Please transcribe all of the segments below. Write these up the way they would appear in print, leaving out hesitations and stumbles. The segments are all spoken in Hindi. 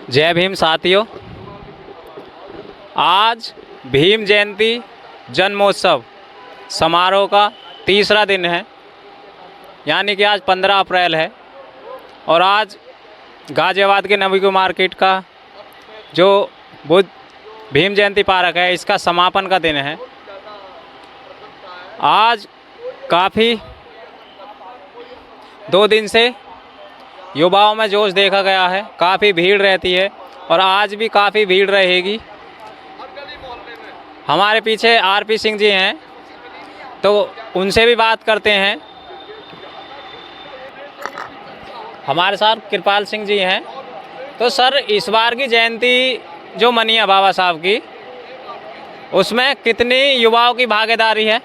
जय भीम साथियों, आज भीम जयंती जन्मोत्सव समारोह का तीसरा दिन है, यानी कि आज 15 अप्रैल है। और आज गाज़ियाबाद के नबीगो मार्केट का जो बुद्ध भीम जयंती पार्क है, इसका समापन का दिन है। आज काफ़ी 2 दिन से युवाओं में जोश देखा गया है, काफ़ी भीड़ रहती है और आज भी काफ़ी भीड़ रहेगी। हमारे पीछे आरपी सिंह जी हैं, तो उनसे भी बात करते हैं। हमारे साथ कृपाल सिंह जी हैं। तो सर, इस बार की जयंती जो मनी है बाबा साहब की, उसमें कितनी युवाओं की भागीदारी है?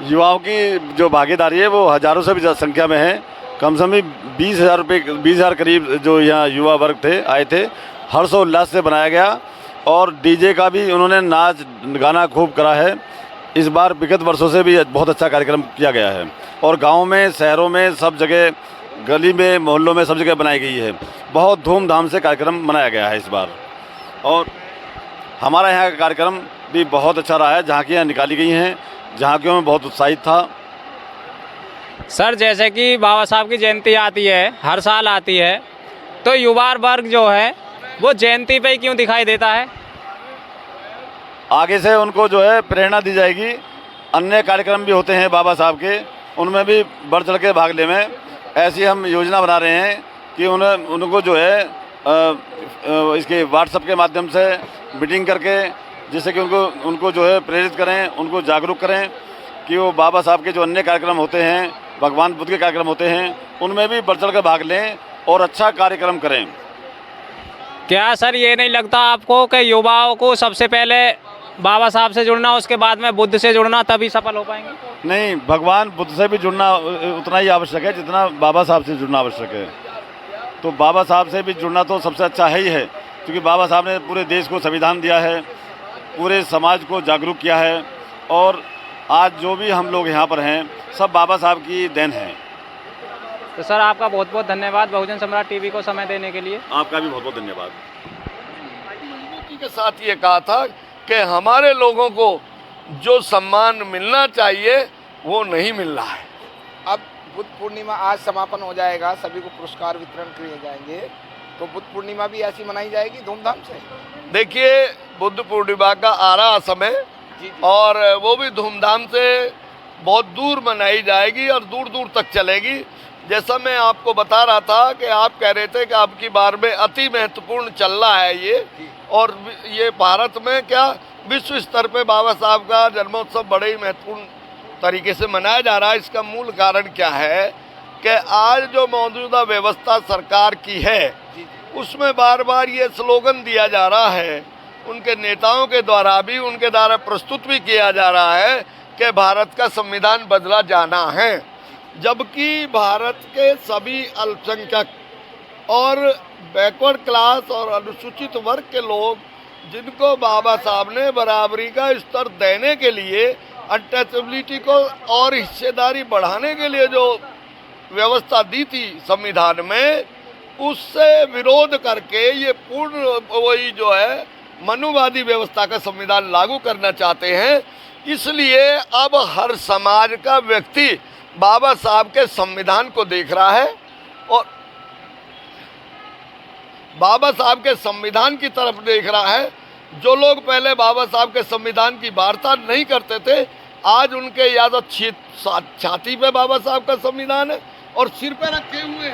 युवाओं की जो भागीदारी है वो हज़ारों से भी ज़्यादा संख्या में है। कम से कम 20,000 करीब जो यहाँ युवा वर्ग आए थे। हर्षोल्लास से बनाया गया और डीजे का भी उन्होंने नाच गाना खूब करा है। इस बार विगत वर्षों से भी बहुत अच्छा कार्यक्रम किया गया है और गाँव में, शहरों में, सब जगह, गली में, मोहल्लों में, सब जगह बनाई गई है। बहुत धूमधाम से कार्यक्रम मनाया गया है इस बार। और हमारा यहाँ का कार्यक्रम भी बहुत अच्छा रहा है। झांकियाँ निकाली गई हैं, झांकियों में बहुत उत्साहित था। सर, जैसे कि बाबा साहब की जयंती आती है, हर साल आती है, तो युवा वर्ग जो है वो जयंती पे ही क्यों दिखाई देता है? आगे से उनको जो है प्रेरणा दी जाएगी। अन्य कार्यक्रम भी होते हैं बाबा साहब के, उनमें भी बढ़ चढ़ के भाग ले में ऐसी हम योजना बना रहे हैं कि उनको जो है इसके व्हाट्सएप के माध्यम से मीटिंग करके, जिससे कि उनको जो है प्रेरित करें, उनको जागरूक करें कि वो बाबा साहब के जो अन्य कार्यक्रम होते हैं, भगवान बुद्ध के कार्यक्रम होते हैं, उनमें भी बढ़ चढ़ कर भाग लें और अच्छा कार्यक्रम करें। क्या सर, ये नहीं लगता आपको कि युवाओं को सबसे पहले बाबा साहब से जुड़ना, उसके बाद में बुद्ध से जुड़ना, तभी सफल हो पाएंगे? नहीं, भगवान बुद्ध से भी जुड़ना उतना ही आवश्यक है जितना बाबा साहब से जुड़ना आवश्यक है। तो बाबा साहब से भी जुड़ना तो सबसे अच्छा है ही है, क्योंकि बाबा साहब ने पूरे देश को संविधान दिया है, पूरे समाज को जागरूक किया है। और आज जो भी हम लोग यहाँ पर हैं, सब बाबा साहब की देन है। तो सर, आपका बहुत बहुत धन्यवाद बहुजन सम्राट टीवी को समय देने के लिए। आपका भी बहुत बहुत धन्यवाद। मजबूती के साथ ये कहा था कि हमारे लोगों को जो सम्मान मिलना चाहिए वो नहीं मिल रहा है। अब बुद्ध पूर्णिमा आज समापन हो जाएगा, सभी को पुरस्कार वितरण किए जाएंगे, तो बुद्ध पूर्णिमा भी ऐसी मनाई जाएगी धूमधाम से। देखिए, बुद्ध पूर्णिमा का आ रहा समय और वो भी धूमधाम से बहुत दूर मनाई जाएगी और दूर दूर तक चलेगी। जैसा मैं आपको बता रहा था कि आप कह रहे थे कि आपकी बार में अति महत्वपूर्ण चल रहा है ये, और ये भारत में क्या विश्व स्तर पे बाबा साहब का जन्मोत्सव बड़े ही महत्वपूर्ण तरीके से मनाया जा रहा है। इसका मूल कारण क्या है कि आज जो मौजूदा व्यवस्था सरकार की है, उसमें बार बार ये स्लोगन दिया जा रहा है, उनके नेताओं के द्वारा भी, उनके द्वारा प्रस्तुत भी किया जा रहा है कि भारत का संविधान बदला जाना है। जबकि भारत के सभी अल्पसंख्यक और बैकवर्ड क्लास और अनुसूचित वर्ग के लोग, जिनको बाबा साहब ने बराबरी का स्तर देने के लिए, अनटचेबिलिटी को और हिस्सेदारी बढ़ाने के लिए जो व्यवस्था दी थी संविधान में, उससे विरोध करके ये पूर्ण वही जो है मनुवादी व्यवस्था का संविधान लागू करना चाहते हैं। इसलिए अब हर समाज का व्यक्ति बाबा साहब के संविधान को देख रहा है और बाबा साहब के संविधान की तरफ देख रहा है। जो लोग पहले बाबा साहब के संविधान की वार्ता नहीं करते थे, आज उनके या तो छाती पे बाबा साहब का संविधान है और सिर पे रखे हुए हैं।